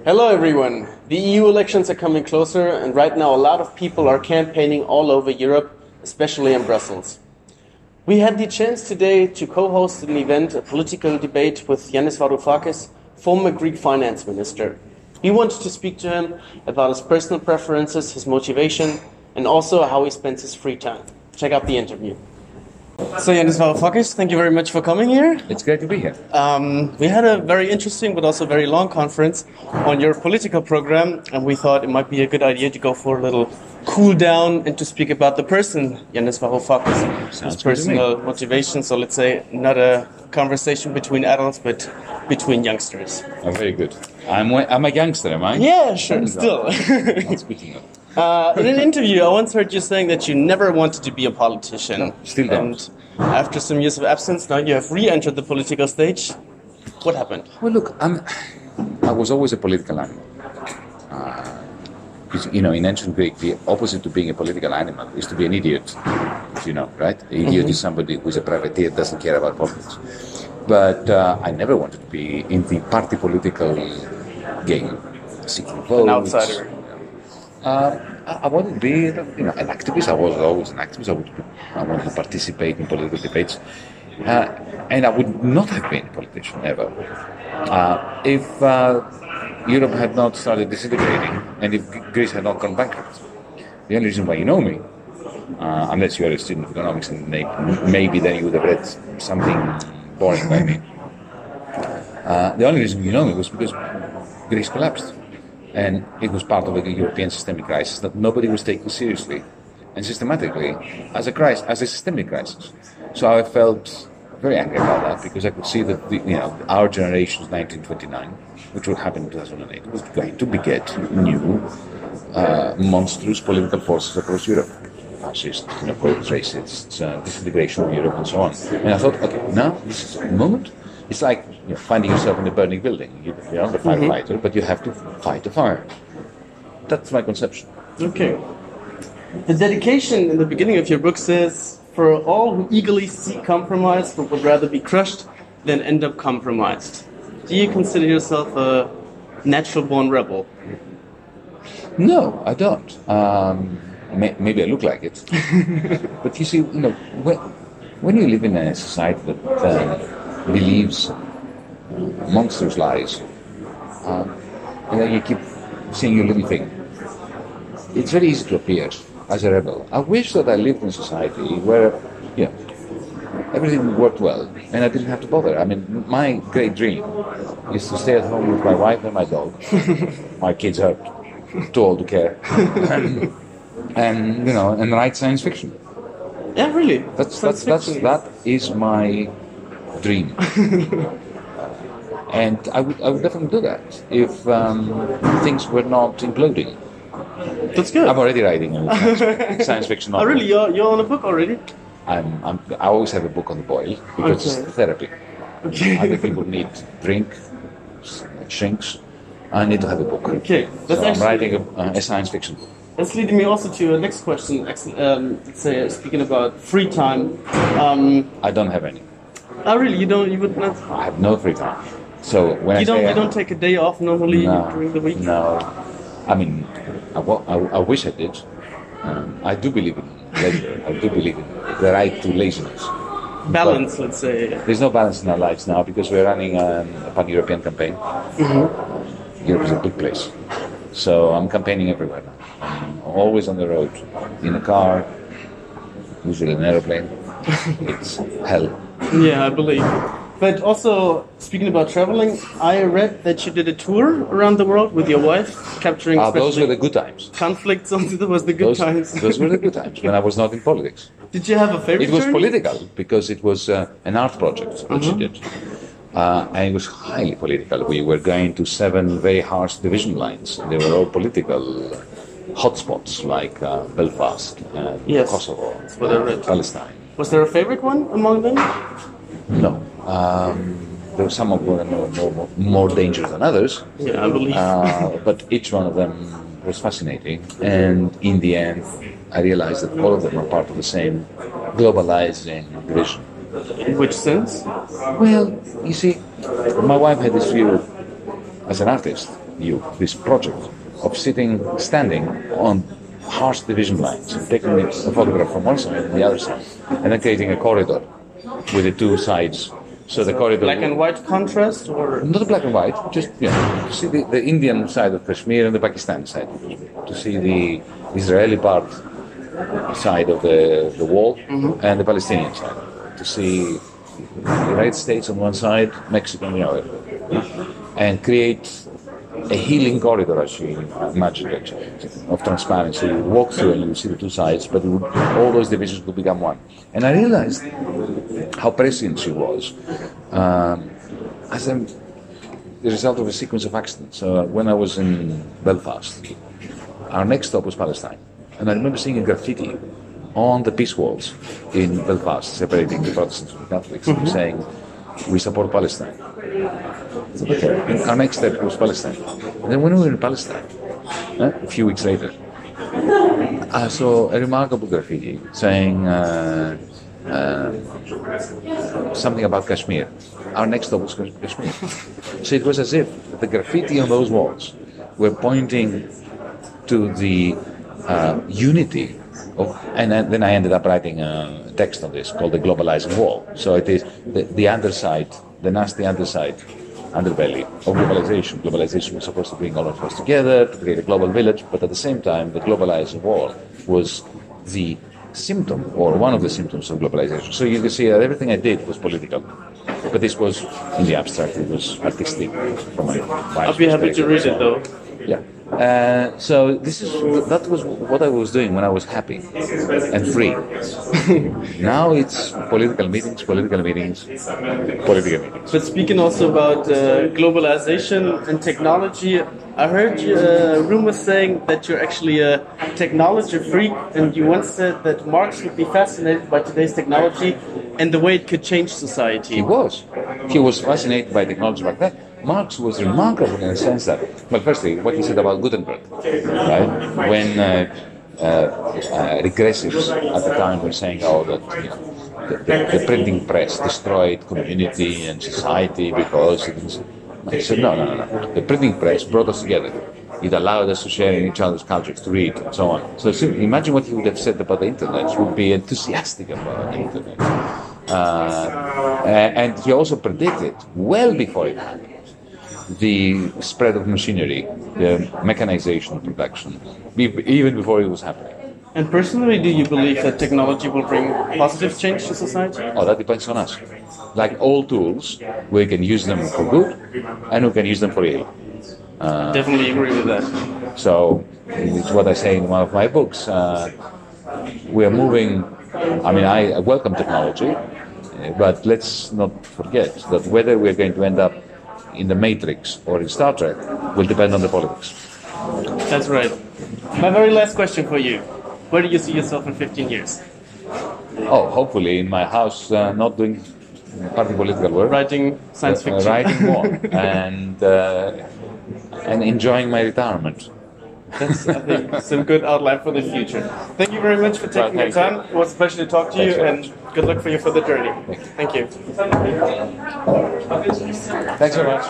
Hello everyone. The EU elections are coming closer, and right now a lot of people are campaigning all over Europe, especially in Brussels. We had the chance today to co-host an event, a political debate with Yanis Varoufakis, former Greek finance minister. We wanted to speak to him about his personal preferences, his motivation, and also how he spends his free time. Check out the interview. So Yanis Varoufakis, thank you very much for coming here. It's great to be here. We had a very interesting but also very long conference on your political program, and we thought it might be a good idea to go for a little cool down and to speak about the person, Yanis Varoufakis, his personal motivation. So let's say not a conversation between adults, but between youngsters. Oh, very good. I'm a youngster, am I? Yeah, sure, still. Not speaking of. In an interview, I once heard you saying that you never wanted to be a politician. No, still don't. And after some years of absence, now you have re-entered the political stage. What happened? Well, look, I was always a political animal. In ancient Greek, the opposite to being a political animal is to be an idiot. You know, right? An idiot is somebody who is a privateer, doesn't care about politics. But I never wanted to be in the party political game, seeking votes. An outsider. I wanted to be, an activist. I was always an activist. I wanted to participate in political debates, and I would not have been a politician ever if Europe had not started disintegrating and if Greece had not gone bankrupt. The only reason why you know me, unless you are a student of economics and maybe then you would have read something boring by me. The only reason you know me was because Greece collapsed. And it was part of a European systemic crisis that nobody was taking seriously and systematically as a systemic crisis. So I felt very angry about that because I could see that our generation's 1929, which would happen in 2008, was going to beget new monstrous political forces across Europe. Fascist, racists, disintegration of Europe and so on. And I thought, okay, now this is a moment. It's like finding yourself in a burning building. You're the firefighter, but you have to fight the fire. That's my conception. Okay. The dedication in the beginning of your book says, for all who eagerly seek compromise but would rather be crushed than end up compromised. Do you consider yourself a natural-born rebel? No, I don't. Maybe I look like it. But you see, when you live in a society that believes monstrous lies, and then you keep saying your little thing, it's very easy to appear as a rebel. I wish that I lived in a society where, everything worked well and I didn't have to bother. I mean, my great dream is to stay at home with my wife and my dog. My kids are too old to care, and write science fiction. Yeah, really. That is my dream. And I would definitely do that if things were not imploding. That's good. I'm already writing a science fiction novel. Oh, really? You're on a book already? I always have a book on the boil because it's therapy. Okay. Other people need drink, shrinks. I need to have a book. Okay. I'm writing a science fiction book. That's leading me also to the next question. Let's say, speaking about free time. I don't have any. Oh, really? You would not? I have no free time. So when you don't take a day off normally during the week? No. I mean, I wish I did. I do believe in leisure. I do believe in the right to laziness. Balance, let's say. There's no balance in our lives now because we're running a pan-European campaign. Mm-hmm. Europe is a big place. So I'm campaigning everywhere now. I'm always on the road, in a car, usually in an aeroplane. It's hell. Yeah, I believe. But also, speaking about traveling, I read that you did a tour around the world with your wife, capturing those were the good times. Conflicts. That was the good times. Those were the good times, when I was not in politics. Did you have a favorite It was journey? political, because it was an art project that she did. And it was highly political. We were going to 7 very harsh division lines. They were all political hotspots, like Belfast, and Kosovo, Palestine. Was there a favorite one among them? No. There were some of them more dangerous than others. Yeah, I believe. But each one of them was fascinating. And in the end, I realized that all of them are part of the same globalizing vision. In which sense? Well, you see, my wife had this view as an artist you this project of standing on harsh division lines, and taking a photograph from one side and the other side, and then creating a corridor with the two sides. So the corridor, black and white contrast, or not a black and white, just to see the Indian side of Kashmir and the Pakistani side of Kashmir, to see the Israeli part side of the wall and the Palestinian side, to see the United States on one side, Mexico on the other, and create a healing corridor, as you imagine it, of transparency. You walk through and you see the two sides, but all those divisions would become one. And I realized how prescient she was as the result of a sequence of accidents. So when I was in Belfast, our next stop was Palestine. And I remember seeing a graffiti on the peace walls in Belfast, separating the Protestants from the Catholics, saying, "We support Palestine." Okay. And our next step was Palestine. And then when we were in Palestine, a few weeks later, I saw a remarkable graffiti saying something about Kashmir. Our next stop was Kashmir. So it was as if the graffiti on those walls were pointing to the unity of, and then I ended up writing a text on this called The Globalizing Wall. So it is the underside, the nasty underside, underbelly of globalization. Globalization was supposed to bring all of us together, to create a global village, but at the same time, the globalizing wall was the symptom, or one of the symptoms of globalization. So you can see that everything I did was political, but this was, in the abstract, it was artistic. From my I'll be happy to read it, though. Yeah. So that was what I was doing when I was happy and free. Now it's political meetings. But speaking also about globalization and technology, I heard rumors saying that you're actually a technology freak, and you once said that Marx would be fascinated by today's technology and the way it could change society. He was fascinated by technology back then. Marx was remarkable in the sense that, well, firstly, what he said about Gutenberg, right? When regressives at the time were saying, that the printing press destroyed community and society because it was, he said, no. The printing press brought us together. It allowed us to share in each other's cultures, to read, and so on. So imagine what he would have said about the internet. He would be enthusiastic about the internet. And he also predicted, well before it happened, the spread of machinery, the mechanization of production, even before it was happening. And personally, do you believe that technology will bring positive change to society? Oh, that depends on us. Like all tools, we can use them for good and we can use them for ill. Definitely agree with that. So, it's what I say in one of my books. We are moving, I welcome technology, but let's not forget that whether we're going to end up in the Matrix or in Star Trek will depend on the politics. That's right. My very last question for you. Where do you see yourself in 15 years? Oh, hopefully in my house, not doing party political work. Writing science fiction. Writing more. and enjoying my retirement. That's, I think, some good outline for the future. Thank you very much for taking your time. It was a pleasure to talk to you, and good luck for your further journey. Thank you. Thanks very much.